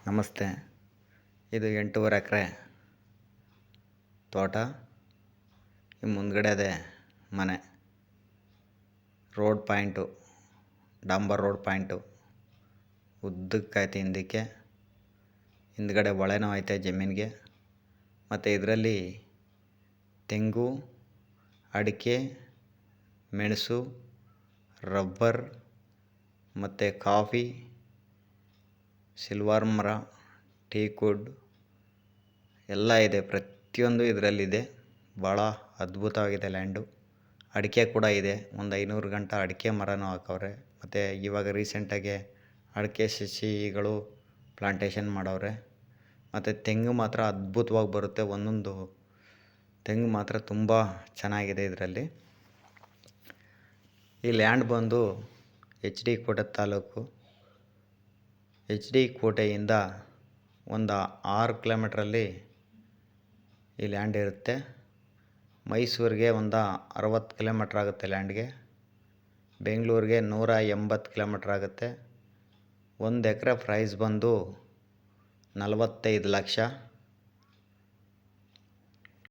ನಮಸ್ತೆ. ಇದು 8.5 ಎಕರೆ ತೋಟ. ಈ ಮುಂದ್ಗಡೆ ಅದೇ ಮನೆ. ರೋಡ್ ಪಾಯಿಂಟು, ಡಾಂಬರ್ ರೋಡ್ ಪಾಯಿಂಟು ಉದ್ದಕ್ಕೈತೆ. ಹಿಂದ್ಗಡೆ ಹೊಳೆನೂ ಐತೆ ಜಮೀನಿಗೆ. ಮತ್ತು ಇದರಲ್ಲಿ ತೆಂಗು, ಅಡಿಕೆ, ಮೆಣಸು, ರಬ್ಬರ್ ಮತ್ತು ಕಾಫಿ, ಸಿಲ್ವರ್ ಮರ, ಟೀಕ್ವುಡ್ ಎಲ್ಲ ಇದೆ. ಪ್ರತಿಯೊಂದು ಇದರಲ್ಲಿದೆ. ಭಾಳ ಅದ್ಭುತವಾಗಿದೆ ಲ್ಯಾಂಡು. ಅಡಿಕೆ ಕೂಡ ಇದೆ. ಒಂದು 500 ಗಂಟ ಅಡಿಕೆ ಮರನೂ ಹಾಕವ್ರೆ. ಮತ್ತು ಇವಾಗ ರೀಸೆಂಟಾಗೆ ಅಡಿಕೆ ಸಸಿಗಳು ಪ್ಲಾಂಟೇಶನ್ ಮಾಡವ್ರೆ. ಮತ್ತು ತೆಂಗು ಮಾತ್ರ ಅದ್ಭುತವಾಗಿ ಬರುತ್ತೆ. ಒಂದೊಂದು ತೆಂಗು ಮಾತ್ರ ತುಂಬ ಚೆನ್ನಾಗಿದೆ ಇದರಲ್ಲಿ. ಈ ಲ್ಯಾಂಡ್ ಬಂದು HD ಕೋಟೆ ತಾಲೂಕು. HD ಕೋಟೆಯಿಂದ ಒಂದು 6 ಕಿಲೋಮೀಟ್ರಲ್ಲಿ ಈ ಲ್ಯಾಂಡ್ ಇರುತ್ತೆ. ಮೈಸೂರಿಗೆ ಒಂದು 60 ಕಿಲೋಮೀಟ್ರ್ ಆಗುತ್ತೆ ಲ್ಯಾಂಡ್ಗೆ. ಬೆಂಗಳೂರಿಗೆ 180 ಕಿಲೋಮೀಟ್ರ್ ಆಗುತ್ತೆ. 1 ಎಕರೆ ಪ್ರೈಸ್ ಬಂದು 45 ಲಕ್ಷ.